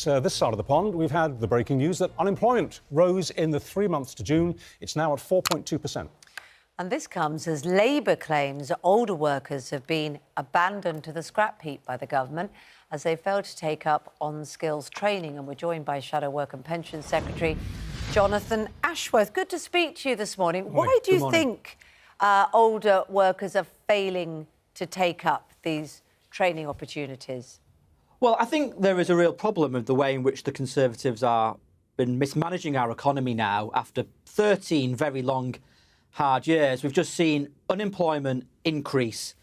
this side of the pond, we've had the breaking news that unemployment rose in the 3 months to June. It's now at 4.2%. And this comes as Labour claims older workers have been abandoned to the scrap heap by the government as they failed to take up on-skills training. And we're joined by Shadow Work and Pensions Secretary Jonathan Ashworth. Good to speak to you this morning. Why do you think older workers are failing to take up these training opportunities? Well, I think there is a real problem with the way in which the Conservatives are been mismanaging our economy now after 13 very long, hard years. We've just seen unemployment increase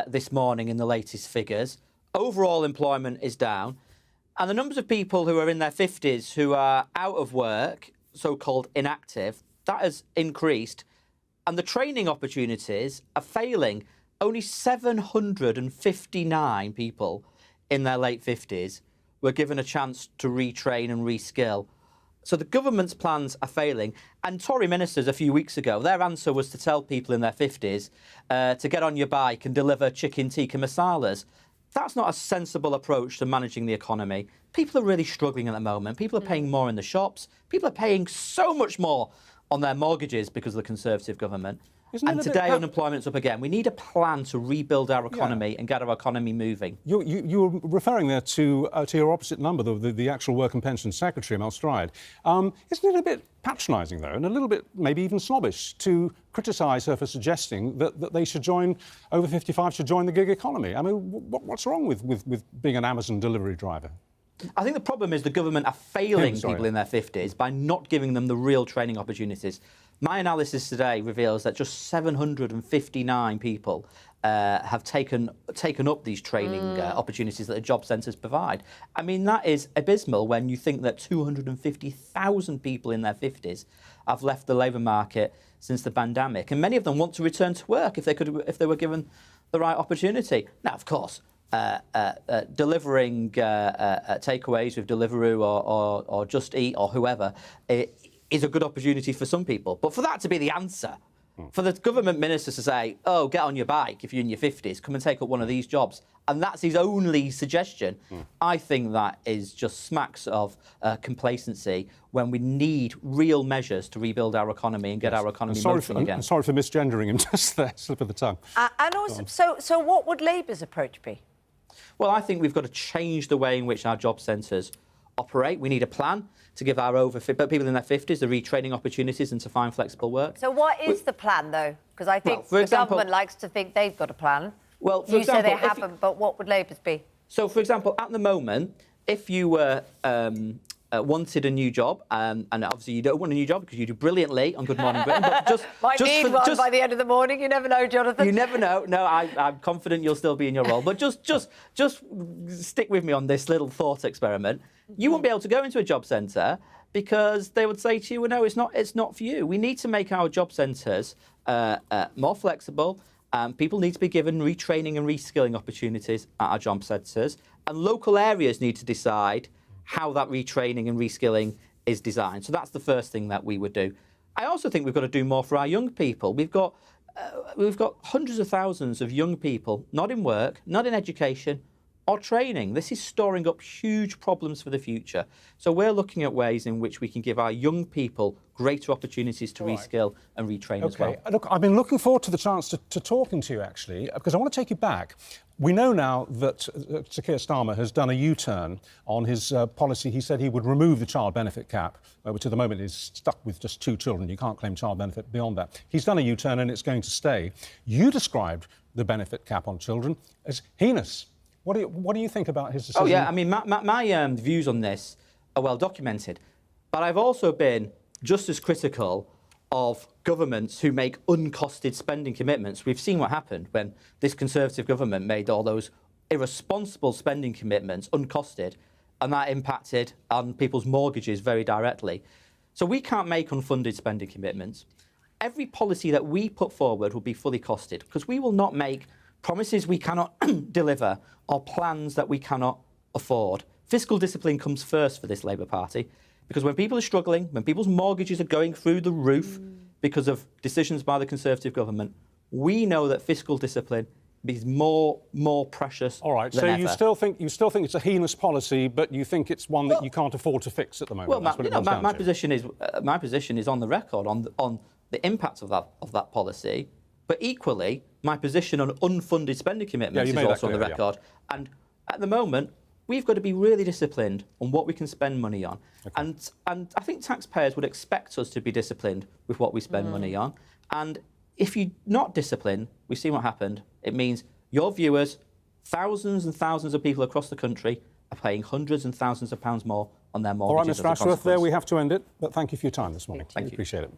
this morning in the latest figures. Overall employment is down. And the numbers of people who are in their 50s who are out of work, so-called inactive, that has increased. And the training opportunities are failing. Only 759 people in their late 50s were given a chance to retrain and reskill. So the government's plans are failing. And Tory ministers a few weeks ago, their answer was to tell people in their 50s to get on your bike and deliver chicken tikka masalas. That's not a sensible approach to managing the economy. People are really struggling at the moment. People are paying more in the shops. People are paying so much more on their mortgages because of the Conservative government. And today unemployment's up again. We need a plan to rebuild our economy and get our economy moving. You were referring there to your opposite number, the actual Work and Pensions Secretary, Mel Stride. Isn't it a bit patronising, though, and a little bit maybe even snobbish to criticise her for suggesting that they should join, over 55 should join the gig economy? I mean, what's wrong with being an Amazon delivery driver? I think the problem is the government are failing people in their 50s by not giving them the real training opportunities. My analysis today reveals that just 759 people have taken up these training opportunities that the job centres provide. I mean, that is abysmal when you think that 250,000 people in their 50s have left the labour market since the pandemic, and many of them want to return to work if they were given the right opportunity. Now, of course, delivering takeaways with Deliveroo or Just Eat or whoever is a good opportunity for some people. But for that to be the answer, for the government ministers to say, oh, get on your bike if you're in your 50s, come and take up one of these jobs, and that's his only suggestion, I think that is just smacks of complacency when we need real measures to rebuild our economy and get our economy moving again. I'm sorry for misgendering him just there, slip of the tongue. And also, so what would Labour's approach be? Well, I think we've got to change the way in which our job centres operate. We need a plan to give our people in their 50s the retraining opportunities and to find flexible work. So what is the plan, though? Because I think the government likes to think they've got a plan. Well, you say they haven't, but what would Labour's be? So, for example, at the moment, if you were wanted a new job, and obviously you don't want a new job because you do brilliantly on Good Morning Britain, but by the end of the morning, you never know, Jonathan. You never know. No, I'm confident you'll still be in your role. But just stick with me on this little thought experiment. You won't be able to go into a job centre because they would say to you, well, no, it's not for you. We need to make our job centres more flexible. People need to be given retraining and reskilling opportunities at our job centres. And local areas need to decide how that retraining and reskilling is designed. So that's the first thing that we would do. I also think we've got to do more for our young people. We've got hundreds of thousands of young people not in work, not in education or training. This is storing up huge problems for the future. So we're looking at ways in which we can give our young people greater opportunities to reskill and retrain as well. Look, I've been looking forward to the chance to talking to you, actually, because I want to take you back. We know now that Sir Keir Starmer has done a U-turn on his policy. He said he would remove the child benefit cap, which at the moment is stuck with just 2 children. You can't claim child benefit beyond that. He's done a U-turn and it's going to stay. You described the benefit cap on children as heinous. What do you think about his decision? Oh, yeah, I mean, my views on this are well documented. But I've also been just as critical of governments who make uncosted spending commitments. We've seen what happened when this Conservative government made all those irresponsible spending commitments uncosted, and that impacted on people's mortgages very directly. So we can't make unfunded spending commitments. Every policy that we put forward will be fully costed because we will not make promises we cannot deliver or plans that we cannot afford. Fiscal discipline comes first for this Labour Party because when people are struggling, when people's mortgages are going through the roof because of decisions by the Conservative government, we know that fiscal discipline is more precious. All right. Than So ever. you still think it's a heinous policy, but you think it's one that you can't afford to fix at the moment. Well, That's what it boils down my to. position is on the record on the impact of that policy. But equally, my position on unfunded spending commitments is also on the record. Yeah. And at the moment, we've got to be really disciplined on what we can spend money on. Okay. And I think taxpayers would expect us to be disciplined with what we spend money on. And if you're not disciplined, we've seen what happened. It means your viewers, thousands and thousands of people across the country, are paying hundreds and thousands of pounds more on their mortgages. All right, Mr. Ashworth, there we have to end it. But thank you for your time this morning. Thank you. Appreciate it.